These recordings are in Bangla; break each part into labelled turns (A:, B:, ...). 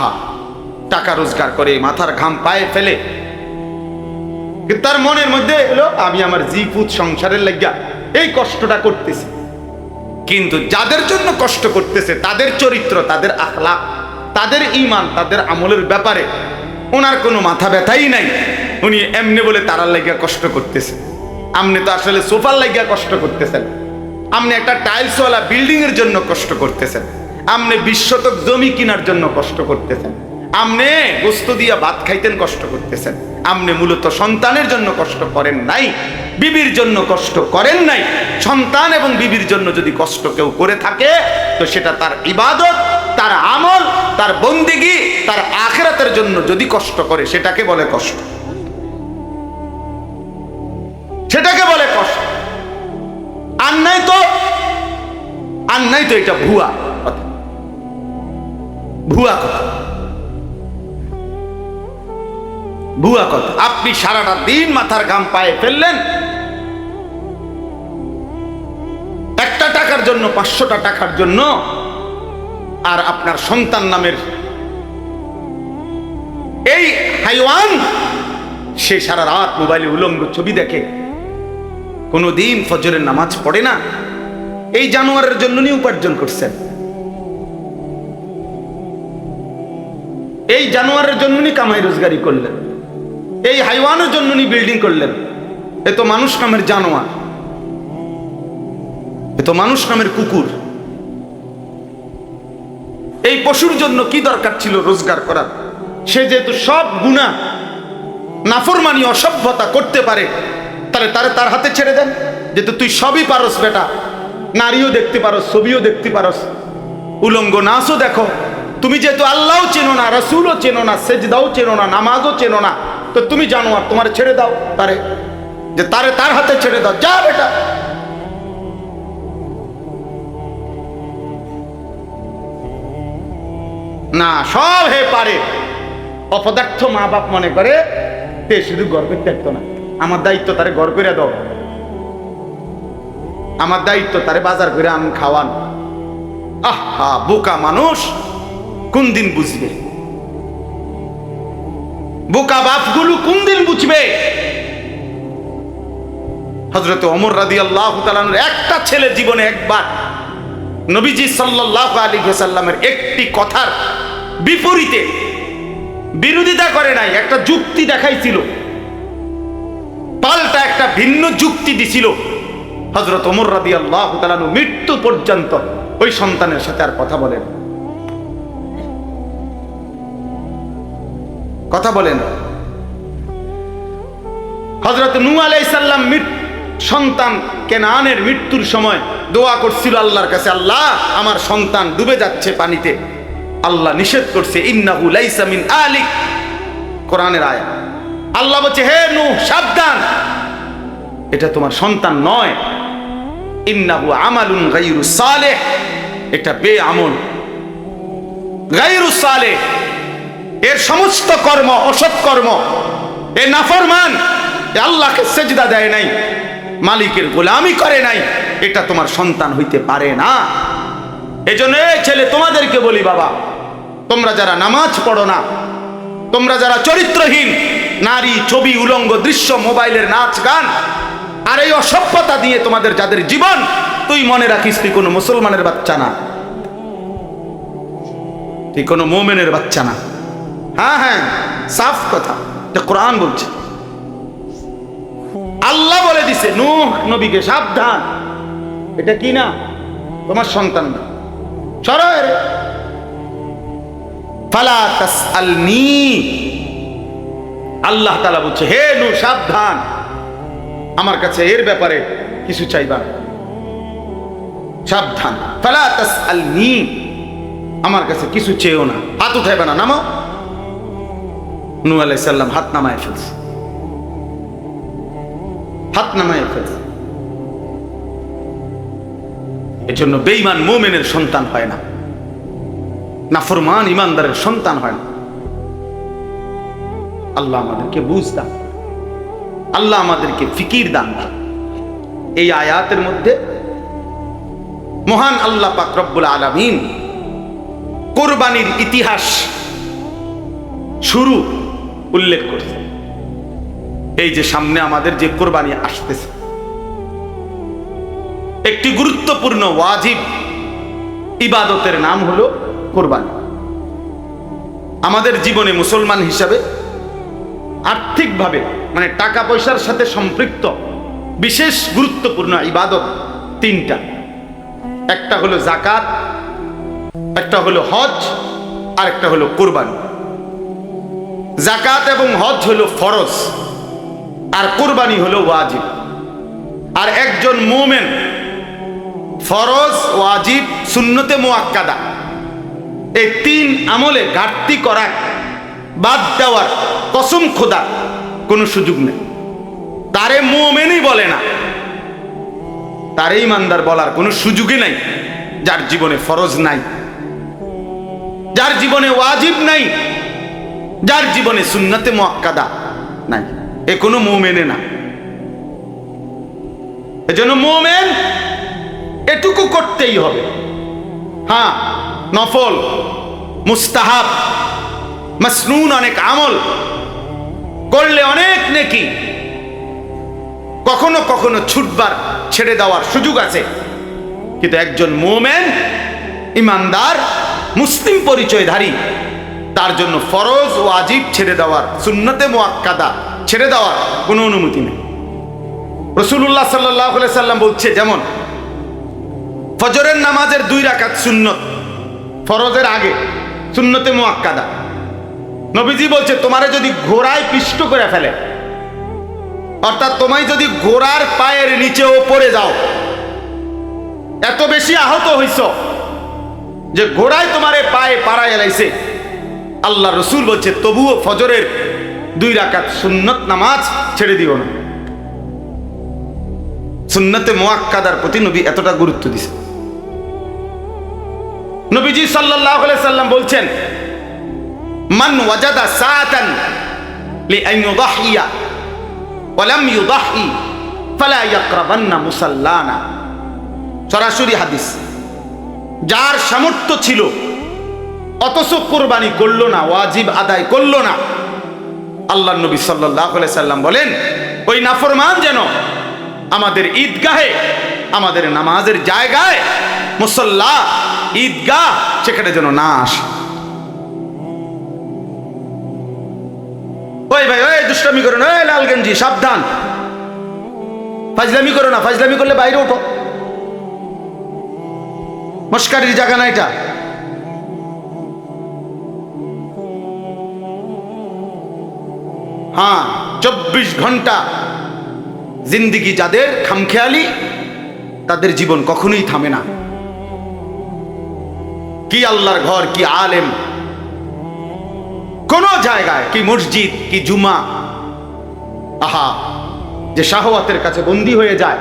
A: আহা টাকা রোজগার করে মাথার ঘাম পায়ে ফেলে, কিন্তু তার মনের মধ্যে এলো আমি আমার জিপুত সংসারের লাগিয়া এই কষ্টটা করতেছি। কিন্তু যাদের জন্য কষ্ট করতেছে তাদের চরিত্র, তাদের আখলাক, তাদের ঈমান, তাদের আমলের ব্যাপারে ওনার কোনো মাথা ব্যথাই নাই। উনি এমনি বলে তারার লাগিয়া কষ্ট করতেছে। আপনি তো আসলে সোফার লাগিয়া কষ্ট করতেছেন, আপনি একটা টাইলসওয়ালা বিল্ডিং এর জন্য কষ্ট করতেছেন, আপনি 20 শতক জমি কেনার জন্য কষ্ট করতেছেন, আপনি গোস্ত দিয়া ভাত খাইতেন কষ্ট করতেছেন। আপনি মূলত সন্তানের জন্য কষ্ট করেন নাই, বিবির জন্য কষ্ট করেন নাই। সন্তান এবং বিবির জন্য যদি কষ্ট কেউ করে থাকে তো সেটা তার ইবাদত, তার আমল, তার বন্দেগী, তার আখিরাতের জন্য যদি কষ্ট করে সেটাকে বলে কষ্ট, সেটাকে বলে কষ্ট। আর নাই তো এটা ভুয়া কথা, ভুয়া কথা, ভুয়া কথা। আপনি সারাটা দিন মাথার ঘাম পায়ে ফেললেন একটা টাকার জন্য, 500টা টাকার জন্য, আর আপনার সন্তান নামের এই হাইওয়ান সে সারা রাত মোবাইলে উলঙ্গ ছবি দেখে, কোনোদিন ফজরের নামাজ পড়ে না। এই জানোয়ারের জন্য নি উপার্জন করছেন, এই জানোয়ারের জন্য নি কামাই রোজগারি করলেন, এই হাইওয়ানের জন্য নি বিল্ডিং করলেন। এ তো মানুষ নামের জানোয়ার, এ তো মানুষ নামের কুকুর। এই পশুর জন্য কি দরকার ছিল রোজগার করার? সে যেহেতু সব গুনাহ, নাফরমানি, অসভ্যতা করতে পারে, তাহলে তার হাতে ছেড়ে দেন। যেহেতু তুই সবই পারস বেটা, নারীও দেখতে পারস, ছবিও দেখতে পারস, উলঙ্গ নাচও দেখো, তুমি যেহেতু আল্লাহও চেনো না, রাসূলও চেনো না, সেজদাও চেনো না, নামাজও চেনো না, তো তুমি জানোয়ার, তোমার ছেড়ে দাও তারে, যে তার হাতে ছেড়ে দাও, যা বেটা। না, সব হে পারে। অপদার্থ মা বাপ মনে করে তে শুধু গর্বের দায়িত্ব না, আমার দায়িত্ব তারে গড় করে দাও, আমার দায়িত্ব তারে বাজার করে আন খাওয়ান। আহা বোকা মানুষ, কোন দিন বুঝবে? বোকা বাপগুলো কোন দিন বুঝবে? হযরত ওমর রাদিয়াল্লাহু তাআলা একটা ছেলে জীবনে একবার নবীজি সাল্লাল্লাহু আলাইহি ওয়াসাল্লামের একটি কথার বিপরীতে বিরোধিতা করে নাই, একটা যুক্তি দেখাইছিল, পাল্টা একটা ভিন্ন যুক্তি দিছিল। হযরত ওমর রাদিয়াল্লাহু তাআলা মৃত্যু পর্যন্ত ওই সন্তানের সাথে আর কথা বলেন, কথা বলেন। হযরত নূহ আলাইহিস সালাম সন্তান কেনানের মৃত্যুর সময় দোয়া করছিল আল্লাহর কাছে, আল্লাহ আমার সন্তান ডুবে যাচ্ছে পানিতে। আল্লাহ নিষেধ করছে, ইন্নাহু লাইসা মিন আলিক, কোরআনের আয়াত। আল্লাহ বলছে, হে নূহ সাবধান, এটা তোমার সন্তান নয়। ইন্নাহু আমালুন গায়রু সালেহ, এটা বেআমল, গায়রু সালেহ, এর সমস্ত কর্ম অসৎ কর্ম, এ নাফরমান, এ আল্লাহকে সেজদা দেয় নাই, মালিকের গোলামি করে নাই, এটা তোমার সন্তান হইতে পারে না। এজন্য এই ছেলে তোমাদেরকে বলি, বাবা তোমরা যারা নামাজ পড়ো না, তোমরা যারা চরিত্রহীন, নারী, ছবি, উলঙ্গ দৃশ্য, মোবাইলের নাচ গান আর এই অসভ্যতা দিয়ে তোমাদের যাদের জীবন, তুই মনে রাখিস তুই কোনো মুসলমানের বাচ্চা না, তুই কোনো মুমিনের বাচ্চা না। হ্যাঁ হ্যাঁ, সাফ কথা, এটা কোরআন বলছে। আল্লাহ বলে দিছে নূহ নবীকে, সাবধান, এটা কি না তোমার সন্তান না, সরয় রে। ফালা তাসআলনি, আল্লাহ তাআলা বলছে, হে নূহ সাবধান, আমার কাছে এর ব্যাপারে কিছু চাইবা, সাবধান। ফালা তাসআলনি, আমার কাছে কিছু চেয়েও না, হাত উঠাইবা না, নামো। নূহ আলাইহিস সালাম হাত নামায় ফেলছে, হাত নামায় ফেলছে। এজন্য বেঈমান মুমিনের সন্তান হয় না, নাফরমান ইমানদারের সন্তান হয় না। আল্লাহ আমাদেরকে বুঝ দান, আল্লাহ আমাদেরকে ফিকির দান। এই আয়াতের মধ্যে মহান আল্লাহ পাক রব্বুল আলামিন কুরবানির ইতিহাস শুরু উল্লেখ করছে। এই যে সামনে আমাদের যে কোরবানি আসতেছে, একটি গুরুত্বপূর্ণ ওয়াজিব ইবাদতের নাম হলো কোরবানি। আমাদের জীবনে মুসলমান হিসাবে আর্থিকভাবে মানে টাকা পয়সার সাথে সম্পৃক্ত বিশেষ গুরুত্বপূর্ণ ইবাদত তিনটা। একটা হলো যাকাত, একটা হলো হজ, আর একটা হলো কোরবানি। যাকাত এবং হজ হলো ফরজ, আর কোরবানি হলো ওয়াজিব। আর একজন মুমিন ফরজ, ওয়াজিব, সুন্নতে মুআক্কাদা এই তিন আমলে ঘাটতি করার, বাদ দেওয়ার কসম খোদা কোনো সুযোগ নেই। তারে মুমিনই বলে না, তারে ইমানদার বলার কোনো সুযোগই নাই যার জীবনে ফরজ নাই, যার জীবনে ওয়াজিব নাই, যার জীবনে সুন্নতে মুআক্কাদা নাই, এ কোনো মুমিনে না। এজন্য মুমিন এটুকু করতেই হবে। হ্যাঁ, নফল, মুস্তাহাব, মাসনুন অনেক আমল করলে অনেক নেকি, কখনো কখনো ছুটবার ছেড়ে দেওয়ার সুযোগ আছে। কিন্তু একজন মুমিন ইমানদার মুসলিম পরিচয়ধারী, তার জন্য ফরজ ওয়াজিব ছেড়ে দেওয়ার, সুন্নতে মুআক্কাদা ছেড়ে দেওয়ার কোনো অনুমতি নেই। রাসূলুল্লাহ সাল্লাল্লাহু আলাইহি সাল্লাম বলছে, যেমন ফজরের নামাজের 2 রাকাত সুন্নত ফরজের আগে, সুন্নতে মুআক্কাদা। নবীজি বলছে, তোমারে যদি ঘোড়ায় পিষ্ট করে ফেলে, অর্থাৎ তোমায় যদি ঘোড়ার পায়ের নিচেও পড়ে যাও, এত বেশি আহত হইছ যে ঘোড়ায় তোমারে পায়ে পাড়ায় এলাইছে, আল্লাহ রসুল বলছে তবুও ফজরের 2 রাকাত সুন্নত নামাজ ছেড়ে দিও না। সুন্নতে মুআক্কাদার প্রতি নবী এতটা গুরুত্ব দিয়েছে। নবীজি সাল্লাল্লাহু আলাইহি সাল্লাম বলছেন, মান ওয়াজাদা সাআতান লিআন ইউদাহিয়া ওয়া লাম ইউদাহি ফালা ইয়াকরাবান্না মুসাল্লানা। সরাসরি হাদিস। যার সামর্থ্য ছিল অথচ কোরবানি করলো না, ওয়াজিব আদায় করলো না, আল্লাহর নবী সাল্লাল্লাহু আলাইহি সাল্লাম বলেন ওই নাফরমান যেন আমাদের ঈদগাহে, আমাদের নামাজের জায়গায়, মুসাল্লা ঈদগাহ, সেখানে যেন না আসে। ওই ভাই, ওই দুষ্টামি করো না, ওই লাল গেঞ্জি সাবধান, ফাজলামি করো না, ফাজলামি করলে বাইরে ওঠো, মস্কারির জায়গা না এটা। হ্যাঁ, 24 ঘন্টা জিন্দিগি যাদের খামখেয়ালি, তাদের জীবন কখনোই থামে না। কি আল্লাহর ঘর, কি আলেম, কোন জায়গায়, কি মসজিদ, কি জুমা, আহা, যে শাহওয়াতের কাছে বন্দী হয়ে যায়,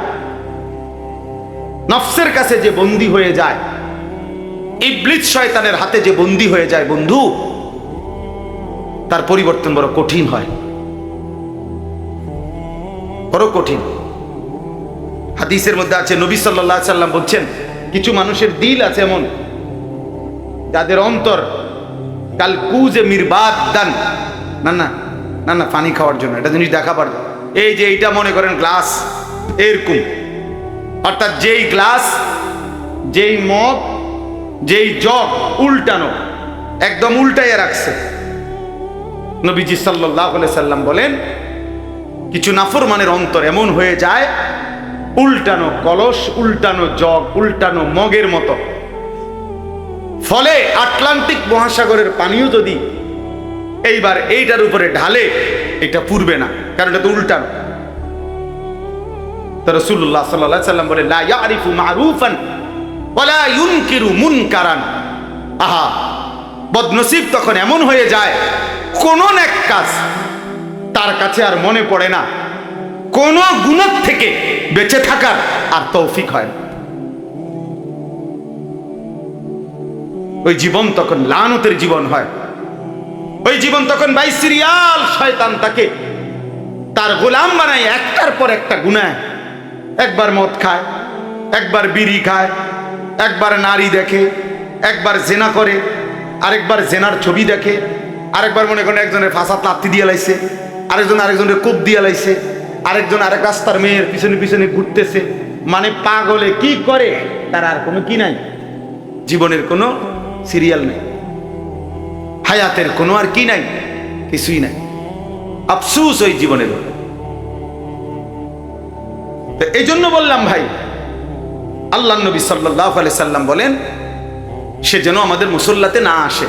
A: নফসের কাছে যে বন্দী হয়ে যায়, ইবলিস শয়তানের হাতে যে বন্দী হয়ে যায়, বন্ধু, তার পরিবর্তন বড় কঠিন হয়, বড় কঠিন। হাদিসের মধ্যে আছে, নবী সাল্লাল্লাহু আলাইহি সাল্লাম বলছেন, কিছু মানুষের দিল আছে এমন, যাদের অন্তর কাল কুজে মিরবাদ দান, না না না না, পানি খাওয়ার জন্য এটা জিনিস দেখা পারবে। এই যে এইটা মনে করেন গ্লাস, এরকম, অর্থাৎ যেই গ্লাস, যেই মগ, যেই জগ উল্টানো, একদম উল্টাইয়া রাখছে। নবীজি সাল্লাল্লাহু আলাইহি সাল্লাম বলেন, কিছু নাফরমানের অন্তর এমন হয়ে যায়, উল্টানো কলস, উল্টানো জগ, উল্টানো মগের মতো। ফলে আটলান্টিক মহাসাগরের পানিও যদি এইবার এইটার উপরে ঢালে, এটা পুরবে না, কারণ এটা তো উল্টানো। তো রাসূলুল্লাহ সাল্লাল্লাহু আলাইহি সাল্লাম বলে, লা ইয়ারিফু মারুফান ওয়া লা ইউনকিরু মুনকারান। আহা, বদনসিব তখন এমন হয়ে যায়, কোন নেক কাজ তার কাছে আর মনে পড়ে না, কোন গুনাহ থেকে বেঁচে থাকার আর তৌফিক হয় না। ওই জীবন তখন লানতের জীবন হয়। ওই জীবন তখন বাইসিরিয়াল শয়তান তাকে তার গোলাম বানায়, একটার পর একটা গুনাহ। একবার মদ খায়, একবার বিড়ি খায়, একবার নারী দেখে, একবার জেনা করে, আরেকবার জেনার ছবি দেখে, আরেকবার মনে করেন একজনের ফাঁসাত লাত্তি দিয়ে লাইছে, আরেকজনের কোপ দিয়ে লাইছে, আরেকজন আরেক রাস্তার মেয়ের পিছনে পিছনে ঘুরতেছে। মানে পাগলে কি করে তার আর কোনো কি নাই, জীবনের কোনো সিরিয়াল নেই, হায়াতের কোনো আর কি নাই, কিছুই নাই। আফসুস ওই জীবনের। এই জন্য বললাম ভাই, আল্লাহ নবী সাল্লাল্লাহু আলাইহি সাল্লাম বলেন সে যেন আমাদের মুসল্লাতে না আসে,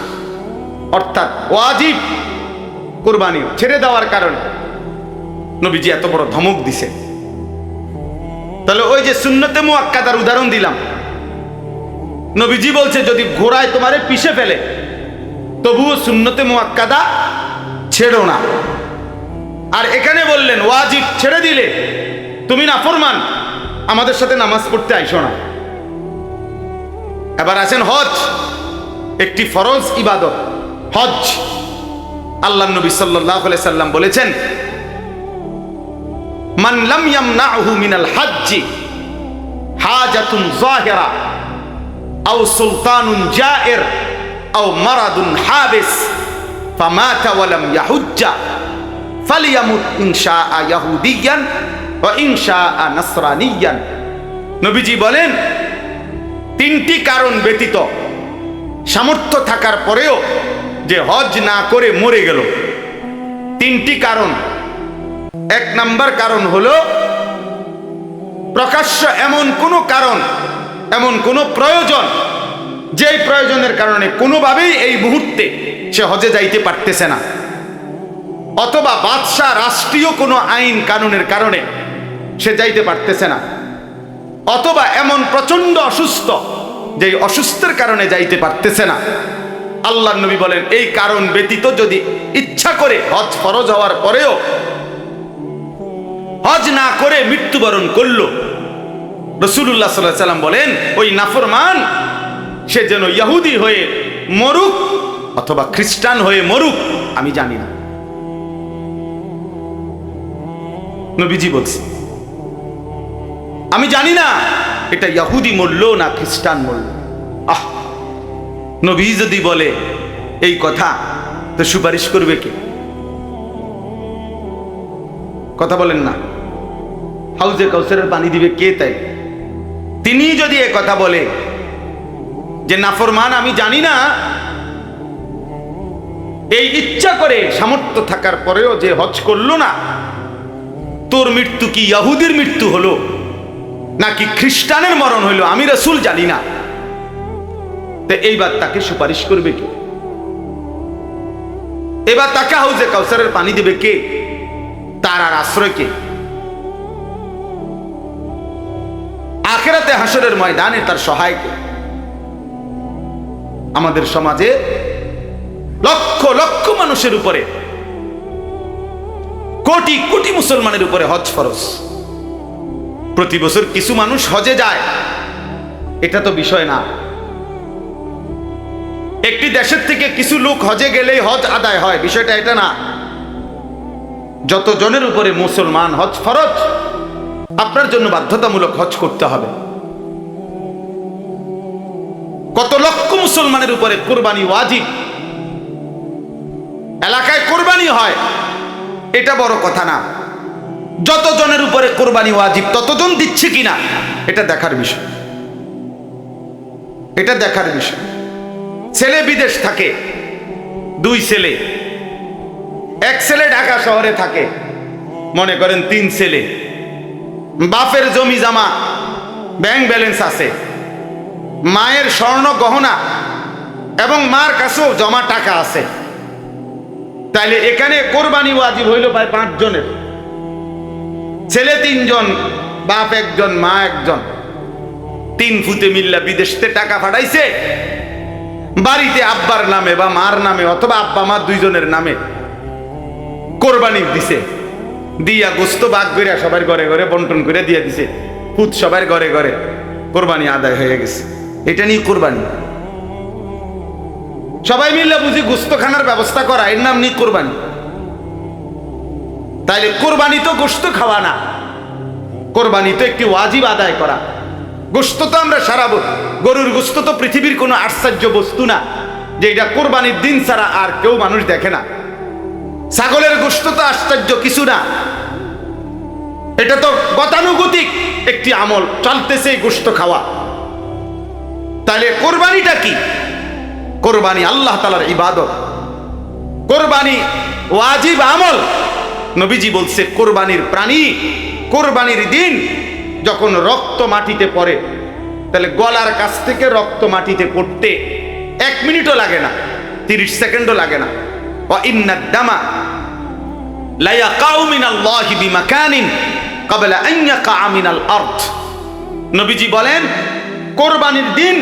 A: অর্থাৎ ওয়াজিব কুরবানি ছেড়ে দেওয়ার কারণে নবীজি এত বড় ধমক দিছে। তাহলে ওই যে সুন্নতে মুআক্কাদার উদাহরণ দিলাম, নবীজি বলছে যদি ঘোড়ায় তোমারে পিষে ফেলে তবুও সুন্নতে মুআক্কাদা ছেড়ো না। আর এখানে বললেন ওয়াজিব ছেড়ে দিলে তুমি নাফরমান, আমাদের সাথে নামাজ পড়তে আইসো না। এবার আছেন হজ, একটি ফরজ ইবাদত হজ। আল্লাহ নবী সাল্লাল্লাহু আলাইহি সাল্লাম বলেছেন মান লাম ইয়ামনাহু মিনাল হজ্জি হাজাতুন যাহিরা আও সুলতানুন জাইর আও মারাদুন হাবিস ফামাতা ওয়া লাম ইয়াহুজ্জা ফালিয়ামুত ইনশাআ ইয়াহুদিয়ান ওয়া ইনশাআ নাসরানিয়ান। নবীজি বলেন তিনটি কারণ ব্যতীত সামর্থ্য থাকার পরেও যে হজ না করে মরে গেল, তিনটি কারণ। এক নাম্বার কারণ হলো প্রকাশ্য এমন কোনো কারণ, এমন কোনো প্রয়োজন, যেই প্রয়োজনের কারণে কোনোভাবেই এই মুহূর্তে সে হজে যাইতে পারতেছে না, অথবা বাদশাহ রাষ্ট্রীয় কোনো আইন কানুনের কারণে সে যাইতে পারতেছে না, অথবা এমন প্রচন্ড অসুস্থ যেই অসুস্থের কারণে যাইতে পারতেছে না। আল্লাহর নবী বলেন এই কারণ ব্যতীত যদি ইচ্ছা করে হজ ফরজ হওয়ার পরেও হজ না করে মৃত্যুবরণ করলো, রাসূলুল্লাহ সাল্লাল্লাহু আলাইহি ওয়াসাল্লাম বলেন ওই নাফরমান সে যেন ইহুদি হয়ে মরুক অথবা খ্রিস্টান হয়ে মরুক, আমি জানি না। নবীজি বলছে আমি জানি না এটা ইহুদি মরলো না খ্রিস্টান মরলো। আহ, নবী যদি বলে এই কথা তো সুপারিশ করবে কে? কথা বলেন না, হাউজে কাউসারের পানি দিবে কে? তাই তিনি যদি এ কথা বলে যে নাফরমান আমি জানি না, এই ইচ্ছা করে সামর্থ্য থাকার পরেও যে হজ করলো না, তোর মৃত্যু কি ইহুদির মৃত্যু হলো নাকি খ্রিস্টানের মরণ হইলো, আমি রাসূল জানি না। তো এইবার তাকে সুপারিশ করবে কে? এবার তাকে হাউজে কাউসারের পানি দিবে কে? তার আর আশ্রয় কে? আখিরাতে হাসরের ময়দানে তার সহায় কে? আমাদের সমাজে লক্ষ লক্ষ মানুষের উপরে, কোটি কোটি মুসলমানের উপরে হজ ফরজ। প্রতি বছর কিছু মানুষ হজে যায়, এটা তো বিষয় না। একটি দেশের থেকে কিছু লোক হজে গেলেই হজ আদায় হয়, বিষয়টা এটা না। যত জনের উপরে মুসলমান হজ ফরজ, আপনার জন্য বাধ্যতামূলক হজ করতে হবে। কত লক্ষ মুসলমানের উপরে কুরবানি ওয়াজিব। এলাকায় কুরবানি হয় এটা বড় কথা না, যত জনের উপরে কুরবানি ওয়াজিব ততজন দিচ্ছে কিনা এটা দেখার বিষয়, এটা দেখার বিষয়। ছেলে বিদেশ থাকে, দুই ছেলে, এক ছেলে ঢাকা শহরে থাকে, মনে করেন তিন ছেলে, বাপের জমি জমা ব্যাংক ব্যালেন্স আছে, মায়ের স্বর্ণ গহনা এবং মার কাছেও জমা টাকা আছে। তাইলে এখানে কোরবানি ওয়াজিব হইল প্রায় 5 জনের, ছেলে 3 জন, বাপ 1 জন, মা 1 জন, 3 ফুতে মিল্লা বিদেশতে টাকা পাঠাইছে, বাড়িতে আব্বার নামে বা মার নামে অথবা আব্বা মা 2 জনের নামে কোরবানি দিছে, দিয়া গোস্ত ভাগ করে সবার ঘরে ঘরে বন্টন করে দিয়ে দিছে, পুত সবার ঘরে ঘরে, কোরবানি আদায় হয়ে গেছে। এটা নিয়ে কোরবানি, সবাই মিলে বুঝি গোস্ত খানার ব্যবস্থা করা, এর নাম নিয়ে কোরবানি। তাইলে কোরবানি তো গোস্ত খাওয়া না, কোরবানি তো একটি ওয়াজিব আদায় করা। গোস্ত তো আমরা সারাবো, গরুর গোস্ত তো পৃথিবীর কোনো আশ্চর্য বস্তু না, যে এটা কোরবানির দিন ছাড়া আর কেউ মানুষ দেখে না। ছাগলের গোশত তো আশ্চর্য কিছু না, এটা তো গতানুগতিক একটি আমল, চলতেছে গোশত খাওয়া। তাহলে কোরবানিটা কি? কোরবানি আল্লাহ তাআলার ইবাদত, কোরবানি ওয়াজিব আমল। নবীজি বলছে কোরবানির প্রাণী কোরবানির দিন যখন রক্ত মাটিতে পড়ে, তাহলে গলার কাছ থেকে রক্ত মাটিতে পড়তে 1 মিনিটও লাগে না, 30 সেকেন্ডও লাগে না। ওয়া ইন্নাদ দামা লা ইয়াকাউ মিনাল্লাহি বিমাকানিন ক্বাবলা আন ইয়াকা মিনাল আরদ। নবীজি বলেন কোরবানির দিন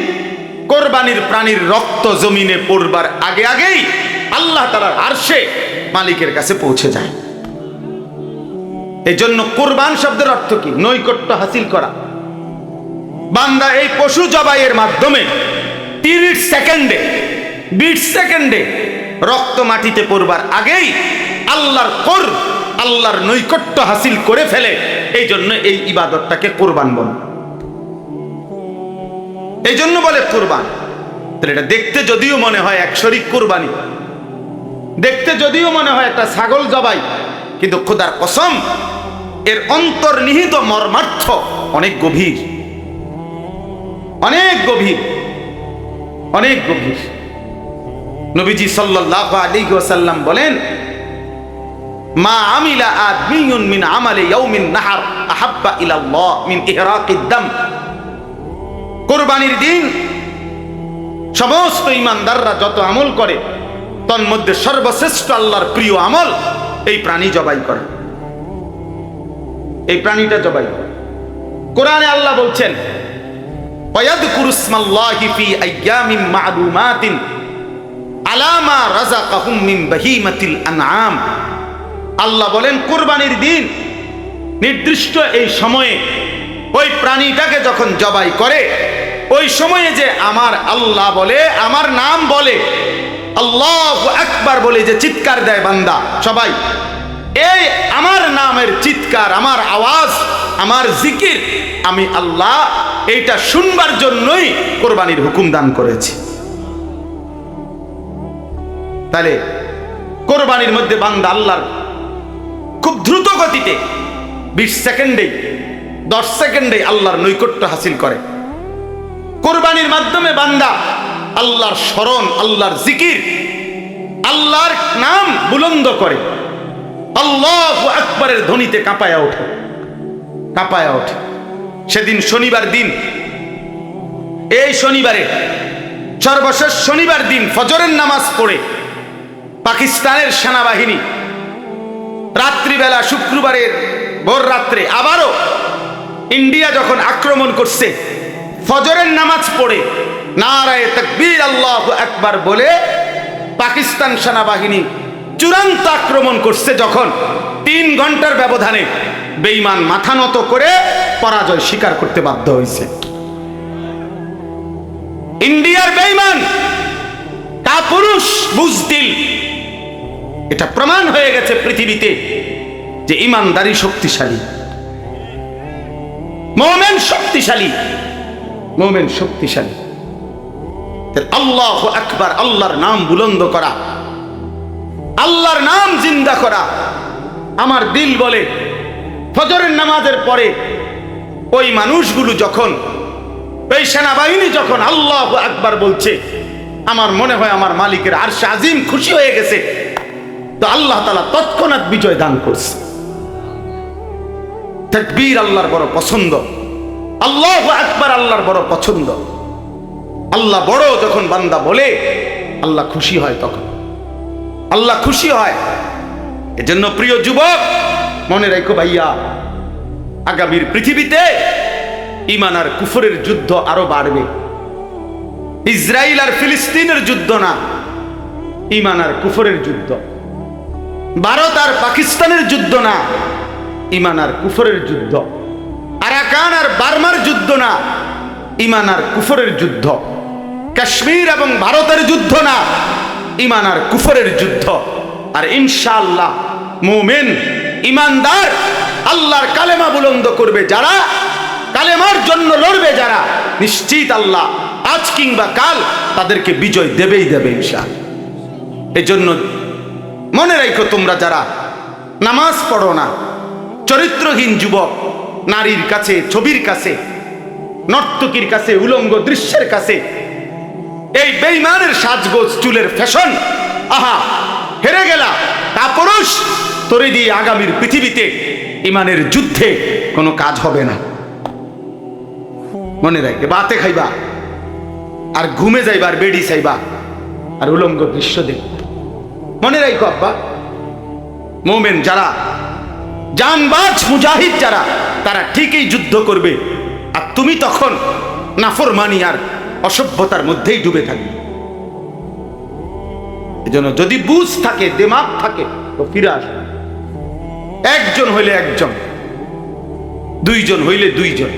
A: কোরবানির প্রাণীর রক্ত জমিনে পড়বার আগে আগেই আল্লাহ তাআলার আরশে মালিকের কাছে পৌঁছে যায়। এই জন্য কোরবান শব্দের অর্থ কি? নৈকট্য হাসিল করা। বান্দা এই পশু জবাইয়ের মাধ্যমে 30 সেকেন্ডে 20 সেকেন্ডে রক্ত মাটিতে পড়বার আগেই আল্লাহর নৈকট্য হাসিল করে ফেলে। এই জন্য এই ইবাদতটাকে কোরবান বলে, এই জন্য বলে কোরবান। তাহলে এটা দেখতে যদিও মনে হয় এক শরীক কোরবানি, দেখতে যদিও মনে হয় একটা ছাগল জবাই, কিন্তু খোদার কসম এর অন্তর্নিহিত মর্মার্থ অনেক গভীর, অনেক গভীর, অনেক গভীর। নবীজি সাল্লাল্লাহু আলাইহি ওয়াসাল্লাম বলেন মা আমিলা আদমিয়ুন মিন আমালি ইয়াউমিন নাহার আহাব্বা ইলাল্লাহ মিন ইহরাকিদ দাম। কোরবানির দিন সমস্ত ঈমানদাররা যত আমল করে তার মধ্যে সর্বশ্রেষ্ঠ আল্লাহর প্রিয় আমল এই প্রাণী জবাই করা, এই প্রাণীটা জবাই। কোরআনে আল্লাহ বলছেন ওয়ায়াযকুরু ইসমাল্লাহি ফি আইয়ামিন মা'লুমাতিন আলা মা রাযাকাহুম মিন বাহিমাতিল আনআম। আল্লাহ বলেন কোরবানির দিন নির্দিষ্ট এই সময়ে ওই প্রাণীটাকে যখন জবাই করে, ওই সময়ে যে আমার আল্লাহ বলে, আমার নাম বলে, আল্লাহু আকবার বলে যে চিৎকার দেয় বান্দা সবাই, এই আমার নামের চিৎকার, আমার আওয়াজ, আমার জিকির আমি আল্লাহ এইটা শুনবার জন্যই কোরবানির হুকুম দান করেছি। তাহলে কোরবানির মধ্যে বান্দা আল্লাহর খুব দ্রুত গতিতে 20 সেকেন্ডে 10 সেকেন্ডে আল্লাহর নৈকট্য হাসিল করে। কোরবানির মাধ্যমে বান্দা আল্লাহর স্মরণ, আল্লাহর জিকির, আল্লাহর নাম বুলন্দ করে, আল্লাহু আকবারের ধ্বনিতে কাঁপায়া ওঠে, কাঁপায়া ওঠে। সেদিন শনিবার দিন, এই শনিবারে সর্বশেষ শনিবার দিন ফজরের নামাজ পড়ে পাকিস্তানের সেনাবাহিনী রাত্রিবেলা শুক্রবারের ভোর রাত্রে আবারও ইন্ডিয়া যখন আক্রমণ করছে, ফজরের নামাজ পড়ে নারায়ে তাকবীর আল্লাহু আকবার বলে পাকিস্তান সেনাবাহিনী চূড়ান্ত আক্রমণ করছে, যখন 3 ঘন্টার ব্যবধানে বেঈমান মাথা নত করে পরাজয় স্বীকার করতে বাধ্য হয়েছে। ইন্ডিয়ার বেঈমান কাপুরুষ বুজদিল, এটা প্রমাণ হয়ে গেছে পৃথিবীতে যে ঈমানদারি শক্তিশালী, মুমিন শক্তিশালী, মুমিন শক্তিশালী। আল্লাহু আকবার, আল্লাহর নাম বুলন্দ করা, আল্লাহর নাম জিন্দা করা। আমার দিল বলে ফজরের নামাজের পরে ওই মানুষগুলো যখন, ওই সেনাবাহিনী যখন আল্লাহু আকবার বলছে, আমার মনে হয় আমার মালিকের আরশে আজিম খুশি হয়ে গেছে, তো আল্লাহ তাআলা তৎক্ষণাৎ বিজয় দান করছে। তাকবীর আল্লাহর বড় পছন্দ, আল্লাহু আকবার আল্লাহর বড় পছন্দ। আল্লাহ বড় যখন বান্দা বলে আল্লাহ খুশি হয়, তখন আল্লাহ খুশি হয়। এজন্য প্রিয় যুবক মনে রাখো ভাইয়া, আগামীর পৃথিবীতে ঈমান আর কুফরের যুদ্ধ আরো বাড়বে। ইসরায়েল আর ফিলিস্তিনের যুদ্ধ না, ঈমান আর কুফরের যুদ্ধ। ভারত আর পাকিস্তানের যুদ্ধ না, ঈমান আর কুফরের যুদ্ধ। আরাকান আর বার্মার যুদ্ধ না, ঈমান আর কুফরের যুদ্ধ। কাশ্মীর এবং ভারতের যুদ্ধ না, ঈমান আর কুফরের যুদ্ধ। আর ইনশাআল্লাহ মুমিন ঈমানদার আল্লাহর কালেমা বুলন্দ করবে যারা, কালেমার জন্য লড়বে যারা, নিশ্চিত আল্লাহ আজ কিংবা কাল তাদেরকে বিজয় দেবেই দেবে ইনশাআল্লাহ। এজন্য মনে রাখো, তোমরা যারা নামাজ পড়ো না, চরিত্রহীন যুবক, নারীর কাছে, ছবির কাছে, নর্তকীর কাছে, উলঙ্গ দৃশ্যের কাছে, এই বেঈমানের সাজগোজ, চুলের ফ্যাশন, আহা হেরে গেলা কাপুরুষ, তোরে দিয়ে আগামীর পৃথিবীতে ইমানের যুদ্ধে কোনো কাজ হবে না। মনে রাখবে, বাতে খাইবা আর ঘুমে যাইবা আর বেডি চাইবা আর উলঙ্গ দৃশ্য দেখবা। মনে রাখো আব্বা, মুমিন যারা, জানবাজ মুজাহিদ যারা, তারা ঠিকই যুদ্ধ করবে, আর তুমি তখন নাফরমানি আর অসভ্যতার মধ্যেই ডুবে থাকবে। এজন্য যদি বুঝ থাকে, দিমাগ থাকে, তো ফিরে আসবে। একজন হইলে একজন, দুইজন হইলে দুইজন,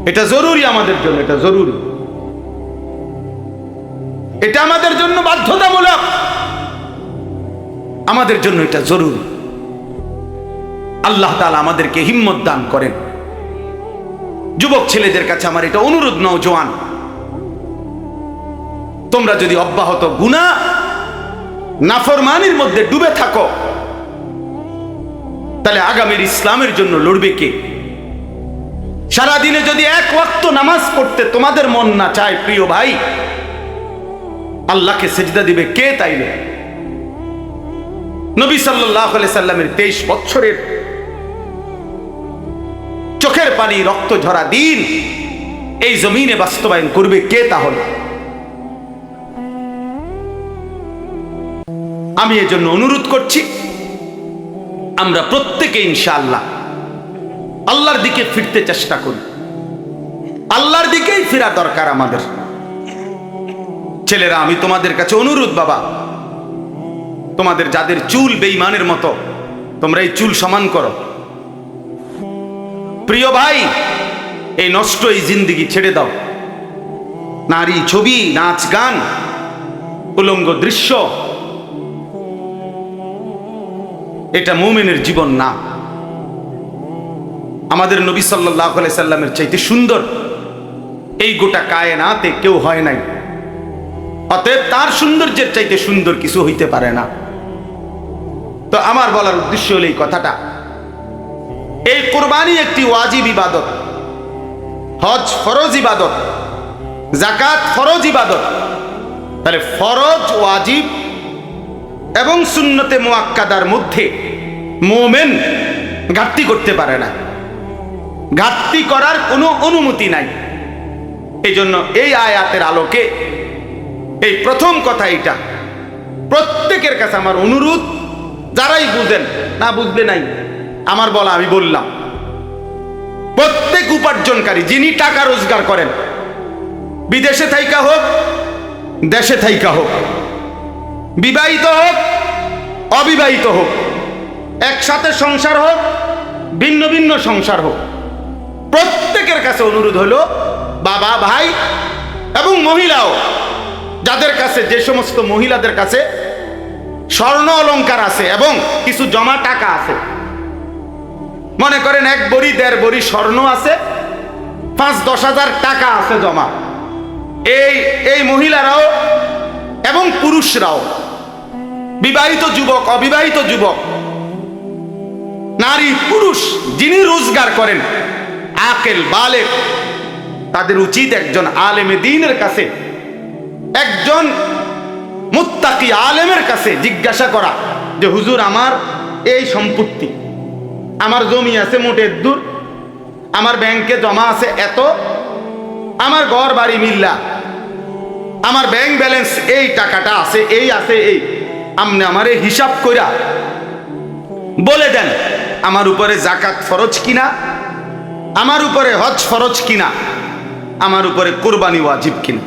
A: এটা জরুরি আমাদের জন্য, এটা জরুরি, এটা আমাদের জন্য বাধ্যতামূলক, আমাদের জন্য এটা জরুরি। আল্লাহ তাআলা আমাদেরকে হিম্মত দান করেন। যুবক ছেলেদের কাছে আমার এটা অনুরোধ, নওজোয়ান, তোমরা যদি অব্যাহত গুনাহ নাফরমানির মধ্যে ডুবে থাকো, তাহলে আগামীর ইসলামের জন্য লড়বে কে? সারাদিনে যদি এক ওয়াক্ত নামাজ পড়তে তোমাদের মন না চায়, প্রিয় ভাই, আল্লাহকে সেজদা দিবে কে? তাইলে নবী সাল্লাল্লাহু আলাইহি সাল্লামের 23 বছরের চোখের পানি, রক্ত ঝরা দিন এই জমিনে বাস্তবায়ন করবে কে? তাহলে আমি এজন্য অনুরোধ করছি, আমরা প্রত্যেকে ইনশাআল্লাহ আল্লাহর দিকে ফিরতে চেষ্টা করি। আল্লাহর দিকেই ফেরা দরকার আমাদের। ছেলেরা, আমি তোমাদের কাছে অনুরোধ, বাবা, তোমাদের যাদের চুল বেঈমানের মতো, তোমরা এই চুল সমান করো। প্রিয় ভাই, এই নষ্ট এই জিন্দেগি ছেড়ে দাও। নারী, ছবি, নাচ, গান, উলঙ্গ দৃশ্য, এটা মুমিনের জীবন না। আমাদের নবী সাল্লাল্লাহু আলাইহি সাল্লামের চাইতে সুন্দর এই গোটা কায়নাতে কেউ হয় নাই। অতএব তার সৌন্দর্যের চাইতে সুন্দর কিছু হইতে পারে না। তো আমার বলার উদ্দেশ্য হলো এই কথাটা, এই কুরবানি একটি ওয়াজিব ইবাদত, হজ ফরজ ইবাদত, যাকাত ফরজ ইবাদত। তাহলে ফরজ, ওয়াজিব এবং সুন্নতে মুআক্কাদার মধ্যে মুমিন ঘাটতি করতে পারে না, ঘাটতি করার কোনো অনুমতি নাই। এই জন্য এই আয়াতের আলোকে এই প্রথম কথা, এটা প্রত্যেকের কাছে আমার অনুরোধ, যারাই বুঝেন, না বুঝলে নাই, আমার বলা আমি বললাম, প্রত্যেক উপার্জনকারী যিনি টাকা রোজগার করেন, বিদেশে থাইকা হোক, দেশে থাইকা হোক, বিবাহিত হোক, অবিবাহিত হোক, একসাথে সংসার হোক, ভিন্ন ভিন্ন সংসার হোক, প্রত্যেকের কাছে অনুরোধ হলো, বাবা, ভাই এবং মহিলাও, যাদের কাছে, যে সমস্ত মহিলাদের কাছে স্বর্ণ অলংকার আছে এবং কিছু জমা টাকা আছে, মনে করেন 1 বড়ি 1.5 বড়ি স্বর্ণ আছে, 5-10 হাজার টাকা আছে জমা, এই মহিলারাও এবং পুরুষরাও, বিবাহিত যুবক, অবিবাহিত যুবক, নারী, পুরুষ, যিনি রোজগার করেন, আকেল, বালেগ, তাদের উচিত একজন আলেমে দ্বীনের কাছে, একজন মুত্তাকি আলেমের কাছে জিজ্ঞাসা করা যে, হুজুর, আমার এই সম্পত্তি, আমার জমি আছে মোটে দূর, আমার ব্যাংকে জমা আছে এত, আমার ঘর বাড়ি মিল্লা, আমার ব্যাংক ব্যালেন্স এই টাকাটা আছে, এই আছে, এই আপনি আমারে হিসাব কইরা বলে দেন, আমার উপরে যাকাত ফরজ কিনা, আমার উপরে হজ ফরজ কিনা, আমার উপরে কুরবানি ওয়াজিব কিনা।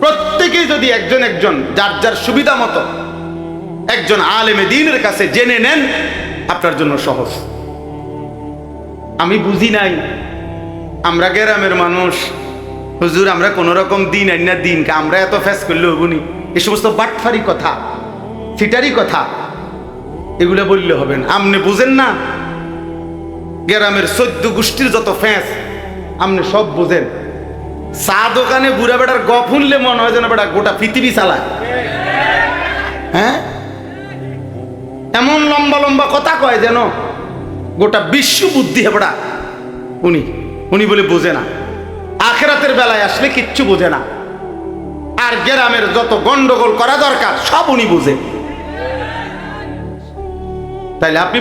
A: প্রত্যেকেই যদি একজন একজন যার যার সুবিধা মতো একজন আলেমে দ্বীনের কাছে জেনে নেন, আপনার জন্য সহজ। আমি বুঝি নাই, আমরা গ্রামের মানুষ, হুজুর, আমরা কোন রকম দিন আইনা দিন, আমরা এত ফেস করলে হবনি, এই সমস্ত বাটফারি কথা, ফিটারি কথা, এগুলো বললে হবে না। আপনি বুঝেন না, গ্রামের 14 গোষ্ঠীর যত ফ্যাঁস আপনি সব বুঝেন, চা দোকানে বুড়া বেটার গপ শুনলে মনে হয় যেন বেটা গোটা পৃথিবী চালায়। হ্যাঁ, এমন লম্বা লম্বা কথা কয় যেন গোটা বিশ্ব বুদ্ধি হেবড়া। উনি বলে বোঝে না, আখেরাতের বেলায় আসলে কিচ্ছু বোঝে না। আর গ্রামের যত গন্ডগোল করা দরকার সব উনি বোঝে। তাইলে আপনি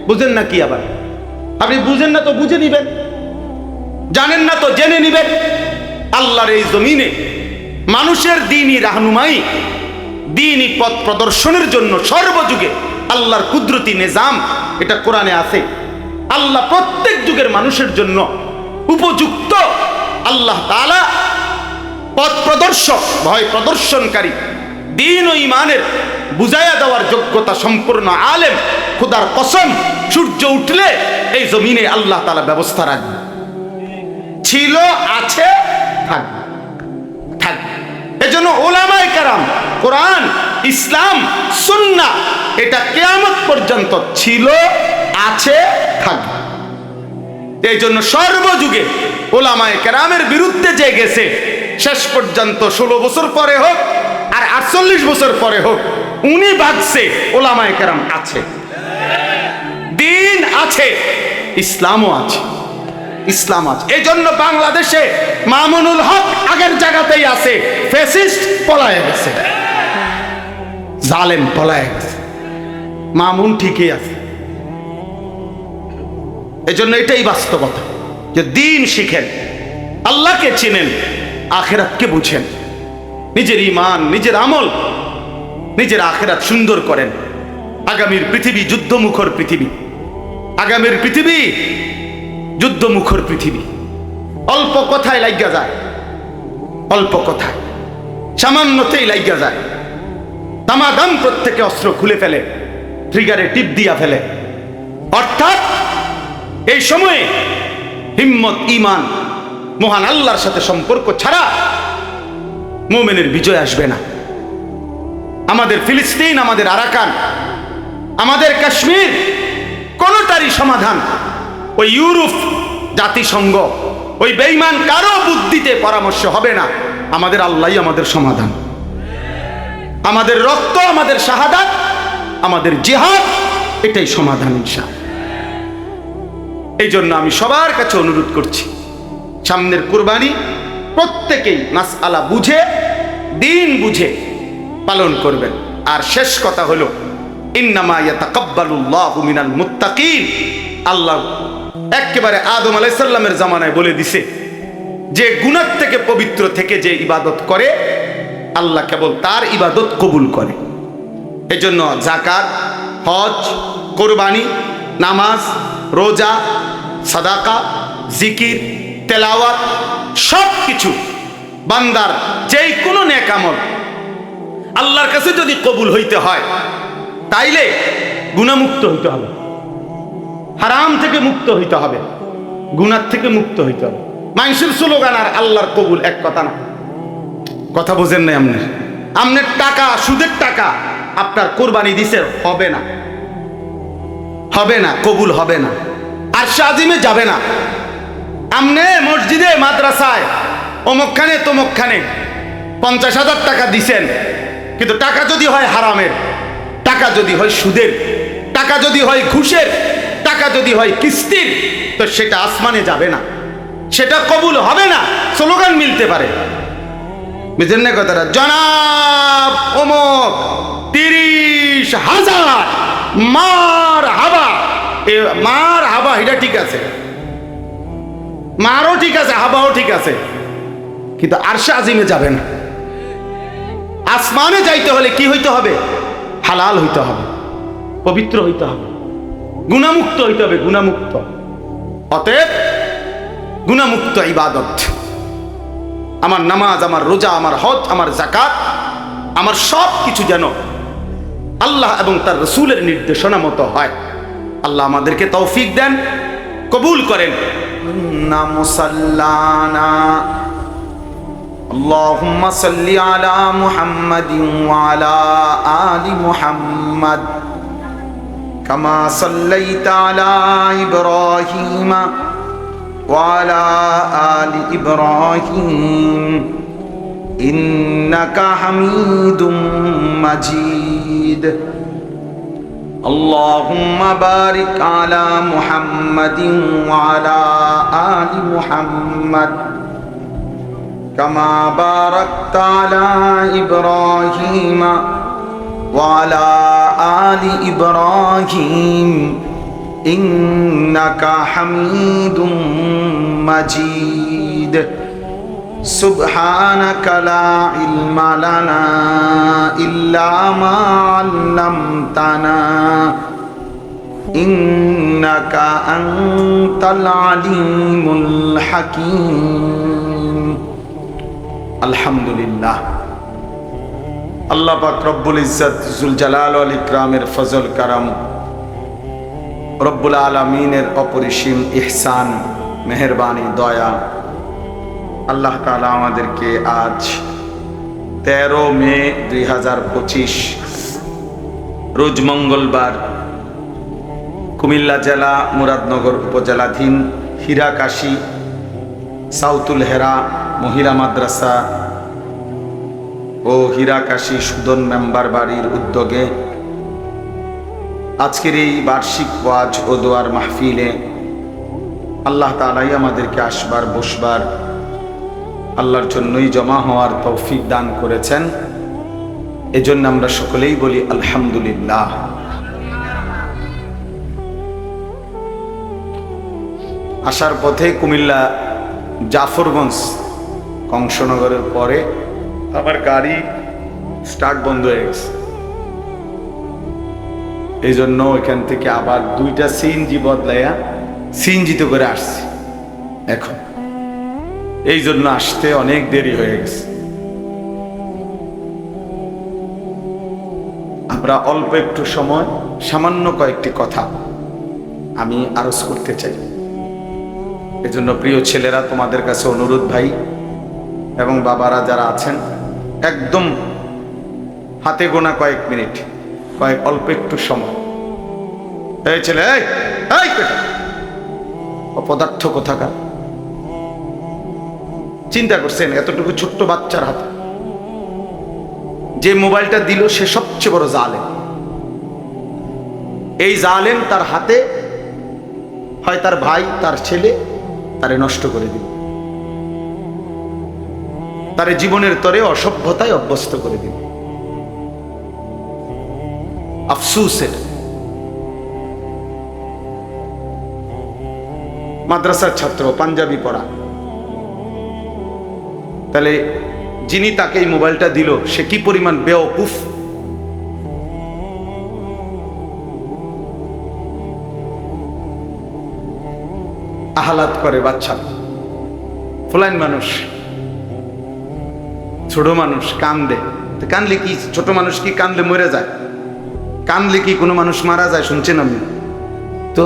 A: বুঝেন না কি? আবার আপনি বুঝেন না তো বুঝে নিবেন, জানেন না তো জেনে নিবেন। আল্লাহর এই জমিনে মানুষের দ্বীনি রাহনুমাই, দ্বীনি পথ প্রদর্শনের জন্য সর্বযুগে আল্লাহর কুদরতি নিজাম, এটা কোরআনে আছে। আল্লাহ প্রত্যেক যুগের মানুষের জন্য উপযুক্ত আল্লাহ তাআলা পথ প্রদর্শক, ভয় প্রদর্শনকারী, দ্বীন ও ঈমানের বুঝাইয়া দেওয়ার যোগ্যতা সম্পূর্ণ আলেম। খোদার কসম, সূর্য উঠলে এই জমিনে আল্লাহ তাআলা ব্যবস্থা রাখবে। ছিল, আছে, থাকবে। এজন্য উলামায়ে কেরাম, কোরআন, ইসলাম, সুন্নাহ এটা কিয়ামত পর্যন্ত ছিল, আছে, থাকবে। এই জন্য সর্বযুগে উলামায়ে কেরামের বিরুদ্ধে যে গেছে, শেষ পর্যন্ত 16 বছর পরে হোক আর 48 বছর পরে হোক, উনি ভাগছে, উলামায়ে কেরাম আছে, দ্বীন আছে, ইসলামও আছে। এই জন্য বাংলাদেশে মামুনুল হক আগের জায়গাতেই আছে, ফ্যাসিস্ট পলায়ে গেছে, জালেম পলায়ে গেছে, মামুন ঠিকই আছে। এই জন্য এটাই বাস্তবতা যে দ্বীন শিখেন, আল্লাহকে চিনেন, আখেরাতকে বুঝেন, নিজের ঈমান, নিজের আমল, নিজের আখেরাত সুন্দর করেন। আগামীর পৃথিবী যুদ্ধমুখর পৃথিবী, আগামীর পৃথিবী যুদ্ধমুখর পৃথিবী। অল্প কথায় লাগিয়া যায়, অল্প কথায় সামান্যতেই লাগিয়া যায়। দামাদাম প্রত্যেকে অস্ত্র খুলে ফেলে, ট্রিগারে টিপ দিয়া ফেলে। অর্থাৎ এই সময়ে হিম্মত, ঈমান, মহান আল্লাহর সাথে সম্পর্ক ছাড়া মুমিনের বিজয় আসবে না। আমাদের ফিলিস্তিন, আমাদের আরাকান, আমাদের কাশ্মীর, কোনটারই সমাধান ওই ইউরোপ, জাতিসংঘ, ওই বেঈমান কারো বুদ্ধিতে পরামর্শ হবে না। আমাদের আল্লাহই আমাদের সমাধান। আমাদের রক্ত, আমাদের শাহাদাত, আমাদের জিহাদ, এটাই সমাধান ইনশাআল্লাহ। এই জন্য আমি সবার কাছে অনুরোধ করছি, সামনের কুরবানি প্রত্যেকেই মাসআলা বুঝে, দ্বীন বুঝে পালন করবেন। আর শেষ কথা হলো, ইন্নামা ইয়াতাকাব্বালুল্লাহু মিনাল মুত্তাকিন। আল্লাহ একেবারে আদম আলাইহিস সালামের জামানায় বলে দিছে যে গুনাহ থেকে পবিত্র থেকে যে ইবাদত করে, আল্লাহ কেবল তার ইবাদত কবুল করে। এজন্য যাকাত, হজ, কুরবানি, নামাজ, রোজা, সাদাকা, জিকির, তেলাওয়াত, সব কিছু বান্দার যেই কোনো নেক আমল আল্লাহর কাছে যদি কবুল হইতে হয়, তাইলে গুনাহমুক্ত হইতে হবে, হারাম থেকে মুক্ত হইতে হবে, গুনাহ থেকে মুক্ত হইতে হবে। মানুষের স্লোগান আর আল্লাহর কবুল এক কথা না। কথা বোঝেন নাই? আপনার টাকা, সুদের টাকা আপনার কোরবানি দিছে, হবে না, হবে না, কবুল হবে না, আরশে আজিমে যাবে না। আমনে মসজিদে, মাদ্রাসায়, অমুকখানে তমুকখানে 50,000 টাকা দিছেন, কিন্তু টাকা যদি হয় হারামের, টাকা যদি হয় সুদের, টাকা যদি হয় ঘুষের, টাকা যদি হয় কিস্তির, তো সেটা আসমানে যাবে না, সেটা কবুল হবে না। স্লোগান মিলতে পারে, বুঝেন না কথাটা? জনাব অমুক 30,000 মার হাবা, মার হাবা, এটা ঠিক আছে, মারও ঠিক আছে, হাবাও ঠিক আছে, কিন্তু আরশে আজিমে যাবে না। আসমানে যাইতে হলে কি হইতে হবে? হালাল হইতে হবে, পবিত্র হইতে হবে, গুনাহমুক্ত হইতে হবে, গুনাহমুক্ত। অতএব গুনাহমুক্ত ইবাদত, আমার নামাজ, আমার রোজা, আমার হজ, আমার যাকাত, আমার সব কিছু যেন আল্লাহ এবং তার রাসূলের নির্দেশনা মতো হয়। আল্লাহ আমাদেরকে তৌফিক দেন, কবুল করেন। না মুসাল্লানা আল্লাহুম্মা সাল্লি আলা মুহাম্মাদিন ওয়া আলা আলি মুহাম্মাদ কামা সাল্লাইতা আলা ইব্রাহিম وعلى آل إبراهيم إنك حميد مجيد اللهم بارك على محمد وعلى آل محمد كما باركت على إبراهيم وعلى آل إبراهيم إنك حميد مجيد سبحانك لا علم لنا إلا ما علمتنا إنك أنت العليم الحكيم الحمد لله আল্লাহ পাক রব্বুল ইজ্জত জুল জালাল ওয়াল ইকরামের ফজল কারাম রব্বুল আলামিনের অপরিসীম ইহসান মেহেরবানি দয়া আল্লাহ তাআলা আমাদেরকে আজ 13 মে 2025 রোজ মঙ্গলবার কুমিল্লা জেলা মুরাদনগর উপজেলাধীন হীরাকাশী সাউতুল হেরা মহিলা মাদ্রাসা ও হীরাকাশী সুদন মেম্বার বাড়ির উদ্যোগে আজকের এই বার্ষিক ওয়াজ ও দোয়ার মাহফিলে আল্লাহ তাআলাই আমাদেরকে আসবার বসবার আল্লাহর জন্যই জমা হওয়ার তৌফিক দান করেছেন। এজন্য আমরা সকলেই বলি আলহামদুলিল্লাহ। আসার পথে কুমিল্লা জাফরগঞ্জ কংসনগরের পরে আমার গাড়ি স্টার্ট বন্ধ হয়ে গেছে, এই জন্য ওইখান থেকে আবার 2টা সিএনজি বদলাইয়া সিএনজিতে করে আসছি। এখন এই জন্য আসতে অনেক দেরি হয়ে গেছে। আমরা অল্প একটু সময় সামান্য কয়েকটি কথা আমি আরজ করতে চাই। এজন্য প্রিয় ছেলেরা, তোমাদের কাছে অনুরোধ ভাই এবং বাবারা যারা আছেন, একদম হাতে গোনা কয়েক মিনিট, অল্প একটু সময়। এই ছেলে, এই অপদার্থ কোথাকার, চিন্তা করছেন এতটুকু ছোট্ট বাচ্চার হাতে যে মোবাইলটা দিল সে সবচেয়ে বড় জালেম। এই জালেম তার হাতে হয় তার ভাই, তার ছেলে তারে নষ্ট করে দিল, তারে জীবনের তরে অসভ্যতায় অভ্যস্ত করে দিল। আফসুসের মাদ্রাসার ছাত্র, পাঞ্জাবি পড়া, তাহলে যিনি তাকে এই মোবাইলটা দিল সে কি পরিমাণ বেওকুফ। আহ্লাদ করে বাচ্চা, ফুলাইন মানুষ, ছোট মানুষ কান্দে। কানলে কি ছোট মানুষ কি কানলে মরে যায়? কানলে কি কোনো মানুষ মারা যায়? শুনছেন আমি তো?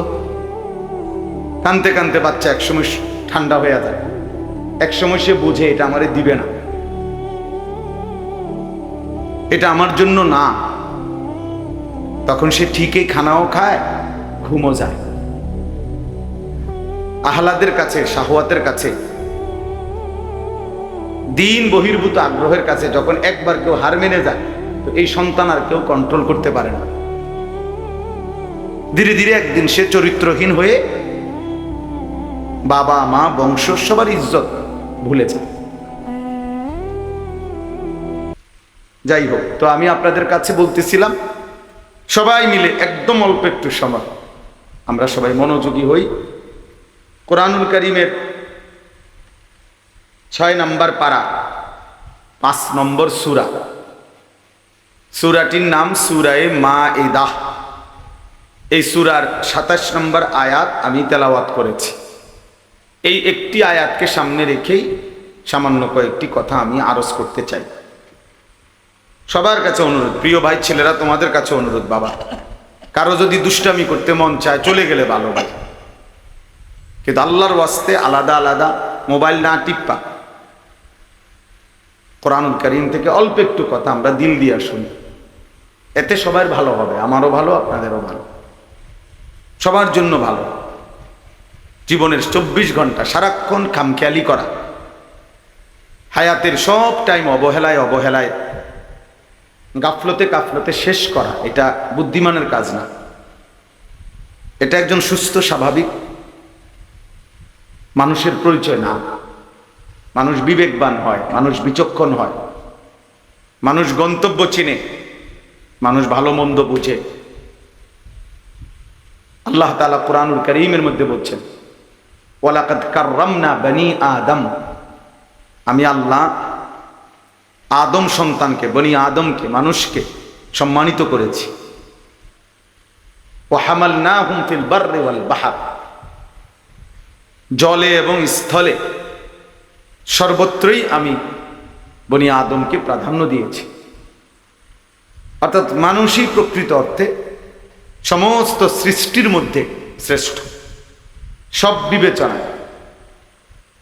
A: কানতে কানতে বাচ্চা একসময় ঠান্ডা হয়ে যায়, একসময় সে বুঝে এটা আমারে দিবে না, এটা আমার জন্য না। তখন সে ঠিকই খানাও খায়, ঘুমও যায়। আহ্লাদের কাছে, শাহওয়াতের কাছে, দিন বহির্ভূত আগ্রহের কাছে যখন একবার কেউ হার মেনে যায়, তো এই সন্তান আর কেউ কন্ট্রোল করতে পারে না। ধীরে ধীরে একদিন সে চরিত্রহীন হয়ে বাবা মা বংশ সবার ইজ্জত ভুলে যায়। যাই হোক, তো আমি আপনাদের কাছে বলতেছিলাম, সবাই মিলে একদম অল্প একটু সময় আমরা সবাই মনোযোগী হই। কোরআনুল কারীমের 6 নম্বর পারা 5 নম্বর সূরা, সূরাটির নাম সূরায়ে মাঈদা। এই সূরার 27 নম্বর আয়াত আমি তেলাওয়াত করেছি। এই একটি আয়াতকে সামনে রেখেই সামান্য কয়েকটি কথা আমি আরজ করতে চাই। সবার কাছে অনুরোধ, প্রিয় ভাই ছেলেরা, তোমাদের কাছে অনুরোধ, বাবা কারো যদি দুষ্টামি করতে মন চায় চলে গেলে ভালো ভাই, কিন্তু আল্লাহর ওয়াস্তে আলাদা আলাদা মোবাইল না টিপ্পা, কোরআনুল কারীম থেকে অল্প একটু কথা আমরা দিল দিয়ে শুনি, এতে সবার ভালো হবে, আমারও ভালো, আপনাদেরও ভালো, সবার জন্য ভালো। জীবনের 24 ঘন্টা সারাক্ষণ খামখেয়ালি করা, হায়াতের সব টাইম অবহেলায় অবহেলায় গাফলতে কাফলতে শেষ করা, এটা বুদ্ধিমানের কাজ না। এটা একজন সুস্থ স্বাভাবিক মানুষের পরিচয় না। মানুষ বিবেকবান হয়, মানুষ বিচক্ষণ হয়, মানুষ গন্তব্য চিনে, মানুষ ভালো মন্দ বুঝে। আল্লাহ তাআলা কুরআনুল কারীমের মধ্যে বলছেন, ওয়ালাকাদ কাররামনা বনি আদম, আমি আল্লাহ আদম সন্তানকে, বনি আদমকে, মানুষকে সম্মানিত করেছি। ওয়া হামালনাহুম ফিল বাররি ওয়াল বাহর, জলে এবং স্থলে সর্বত্রই আমি বনি আদমকে প্রাধান্য দিয়েছি। অর্থাৎ মানুষই প্রকৃত অর্থে সমস্ত সৃষ্টির মধ্যে শ্রেষ্ঠ, সব বিবেচনায়,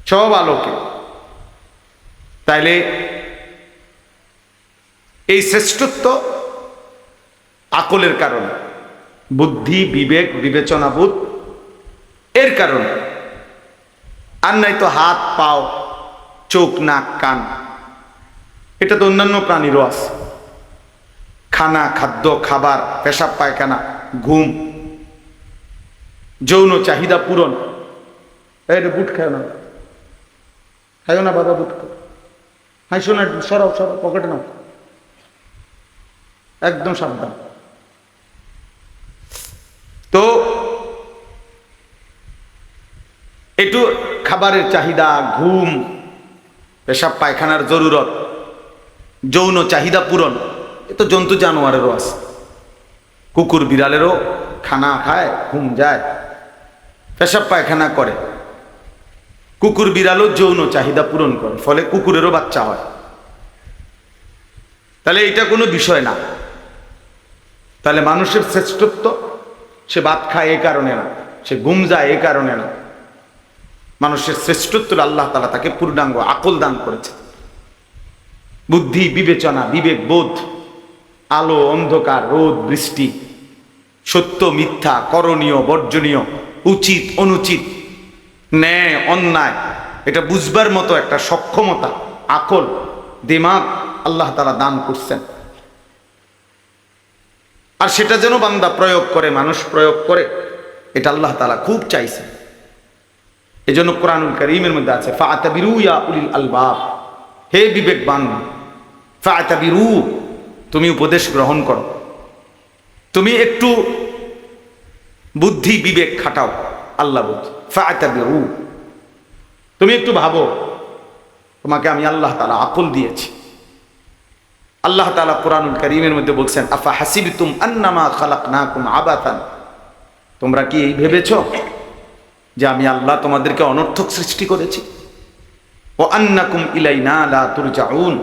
A: সব আলোকে। তাইলে এই শ্রেষ্ঠত্ব আকলের কারণে, বুদ্ধি, বিবেক, বিবেচনাবোধ এর কারণে। আর নাই তো হাত, পাও, চোখ, নাক, কান, এটা তো অন্যান্য প্রাণীরও আছে। খানা, খাদ্য, খাবার, পেশাব পায়খানা, ঘুম, যৌন চাহিদা পূরণ। এটা বুট খায় না, খাইও না বাবা, বুট খাও, হাইসো না, সরাও সরাও, পকেটে নাও, একদম সাবধান। তো একটু খাবারের চাহিদা, ঘুম, পেশাব পায়খানার জরুরত, যৌন চাহিদা পূরণ, এ তো জন্তু জানোয়ারেরও আছে। কুকুর বিড়ালেরও খানা খায়, ঘুম যায়, পেশাব পায়খানা করে। কুকুর বিড়ালও যৌন চাহিদা পূরণ করে, ফলে কুকুরেরও বাচ্চা হয়। তাহলে এটা কোনো বিষয় না। তাহলে মানুষের শ্রেষ্ঠত্ব, সে ভাত খায় এ কারণে না, সে ঘুম যায় এ কারণে না। মানুষের শ্রেষ্ঠত্ব আল্লাহ তাআলা তাকে পূর্ণাঙ্গ আকল দান করেছে, বুদ্ধি, বিবেচনা, বিবেক, বোধ, আলো অন্ধকার, রোদ বৃষ্টি, সত্য মিথ্যা, করণীয় বর্জনীয়, উচিত অনুচিত, ন্যায় অন্যায়, এটা বুঝবার মতো একটা সক্ষমতা, আকল, দিমাগ আল্লাহ তাআলা দান করছেন। আর সেটা যেন বান্দা প্রয়োগ করে, মানুষ প্রয়োগ করে, এটা আল্লাহ তাআলা খুব চাইছেন। এজন্য কোরআনুল কারীমের মধ্যে আছে, ফাআতাবিরু ইয়া উলিল আলবাব, হে বিবেকবান, ফাআতাবিরু, তুমি উপদেশ গ্রহণ করো, তুমি একটু বুদ্ধি বিবেক খাটাও। আল্লাহ বলছে ফাআতাবিরু, তুমি একটু ভাবো, তোমাকে আমি আল্লাহ তাআলা আকল দিয়েছি। আল্লাহ তাআলা কোরআনুল কারীমের মধ্যে বলছেন, আফা হাসিবতুম আন্নামা খালাকনাকুম আবাতান, তোমরা কি এই ভেবেছো যে আমি আল্লাহ তোমাদেরকে অনর্থক সৃষ্টি করেছি? ও আন্নাকুম ইলাইনা লা তুরজাউন,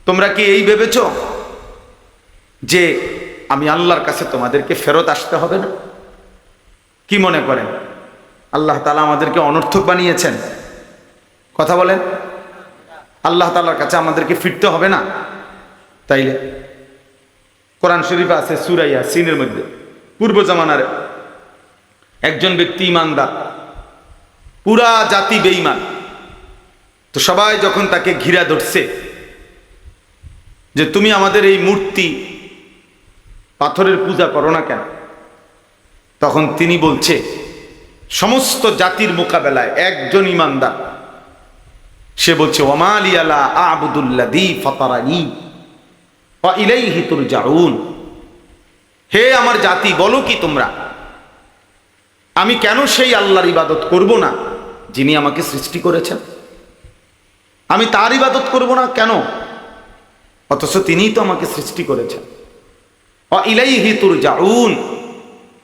A: তোমরা কি এই ভেবেছো যে আমি আল্লাহর কাছে তোমাদেরকে ফেরত আসতে হবে না? কি মনে করেন আল্লাহ তাআলা আমাদেরকে অনর্থক বানিয়েছেন? কথা বলেন, আল্লাহ তাআলার কাছে আমাদেরকে ফিরতে হবে না? তাইলে কোরআন শরীফে আছে সূরা ইয়াসিনের মধ্যে, পূর্ব জামানার একজন ব্যক্তি ঈমানদার, পুরা জাতি বেঈমান, তো সবাই যখন তাকে ঘিরা ধরছে যে তুমি আমাদের এই মূর্তি পাথরের পূজা করো না কেন, তখন তিনি বলছে, সমস্ত জাতির মোকাবেলায় একজন ঈমানদার, সে বলছে, ওমা লিয়া লা আ'বুদুল্লাযী ফাতারানী ওয়া ইলাইহি তুরজাউন, হে আমার জাতি, বলো কি তোমরা, আমি কেন সেই আল্লাহর ইবাদত করব না যিনি আমাকে সৃষ্টি করেছেন? আমি তার ইবাদত করব না কেন, অথচ তিনিই তো আমাকে সৃষ্টি করেছেন। ওয়া ইলাইহি তুরজাউন,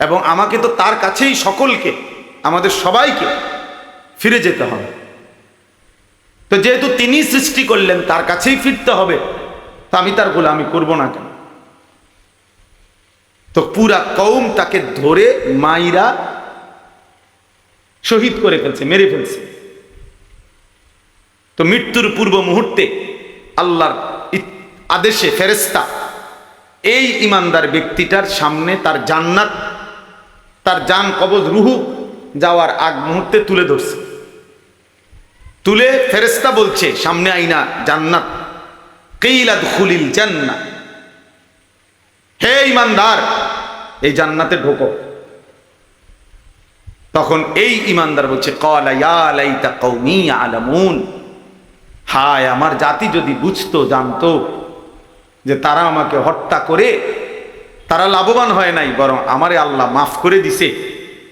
A: এবং আমাকে তো তার কাছেই সকলকে, আমাদের সবাইকে ফিরে যেতে হবে। তো যেহেতু তিনি সৃষ্টি করলেন, তার কাছেই ফিরতে হবে, তা আমি তার গোলামি করব না কেন? তো পুরা কওম তাকে ধরে মাইরা শহীদ করে ফেলছে, মেরে ফেলছে। তো মৃত্যুর পূর্ব মুহূর্তে আল্লাহর আদেশে ফেরেশতা এই ঈমানদার ব্যক্তিটার সামনে তার জান্নাত, তার জান কবজ রুহু যাওয়ার আগ মুহূর্তে তুলে ধরছে, তুলে ফেরেশতা বলছে সামনে আইনা জান্নাত, কিলা দুখুলিল জান্নাহ, হে ঈমানদার এই জান্নাতে ঢোকো। তখন এই ঈমানদার বলছে ক্বালা ইয়া লাইতা কওমি ইয়ালামুন, হায় আমার জাতি যদি বুঝতো, জানতো যে তারা আমাকে হত্যা করে তারা লাভবান হয় নাই, বরং আমারে আল্লাহ মাফ করে দিছে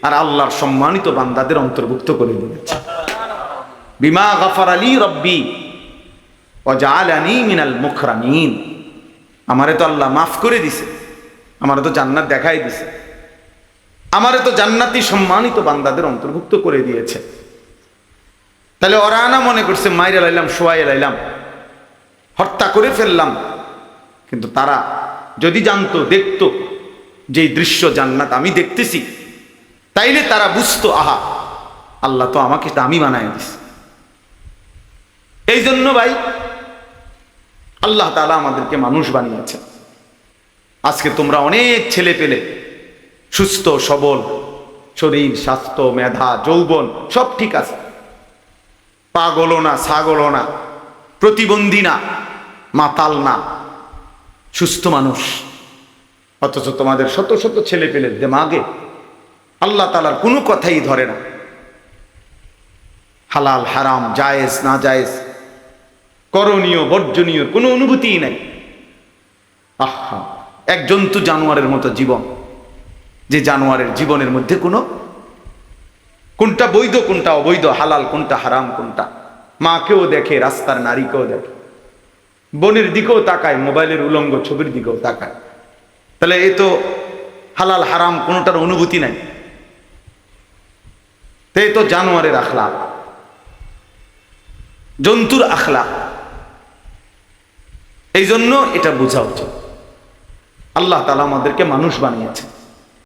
A: আর আল্লাহর সম্মানিত বান্দাদের অন্তর্ভুক্ত করে দিয়েছে। বিমা গাফার আলী রব্বি ওয়া জাআলানি মিনাল মুকরামিন, আমারে তো আল্লাহ মাফ করে দিছে, আমারে তো জান্নাত দেখাই দিছে, আমারে তো জান্নাতি সম্মানিত বান্দাদের অন্তর্ভুক্ত করে দিয়েছে। তাহলে ওরা না মনে করছে মাইরে লাইলাম, শোয়াই লাইলাম, হত্যা করে ফেললাম, কিন্তু তারা যদি জানতো, দেখতো যে দৃশ্য জান্নাত আমি দেখতেছি, তাইলে তারা বুঝতো আহা আল্লাহ তো আমাকে দামি বানায় দিছে। এই জন্য ভাই আল্লাহ তাআলা আমাদেরকে মানুষ বানিয়েছে। আজকে তোমরা অনেক ছেলে পেলে সুস্থ সবল, শরীর স্বাস্থ্য মেধা যৌবন সব ঠিক আছে, পাগলও না ছাগলও না, প্রতিবন্ধী না মাতাল না, সুস্থ মানুষ। অথচ তোমাদের শত শত ছেলে পেলে দেমাগে আল্লাহ তাআলার কোনো কথাই ধরে না, হালাল হারাম জায়েজ না জায়েজ, করণীয় বর্জনীয় কোনো অনুভূতিই নাই। আহা, এক জন্তু জানোয়ারের মতো জীবন, যে জানোয়ারের জীবনের মধ্যে কোনটা বৈধ কোনটা অবৈধ, হালাল কোনটা হারাম কোনটা, মাকেও দেখে রাস্তার নারীকেও দেখে, বনের দিকেও তাকায়, মোবাইলের উলঙ্গ ছবির দিকেও তাকায়। তাহলে এ তো হালাল হারাম কোনটার অনুভূতি নাই, তো এ তো জানোয়ারের আখলাক, জন্তুর আখলাক। এই জন্য এটা বোঝা উচিত আল্লাহ তাআলা আমাদেরকে মানুষ বানিয়েছে।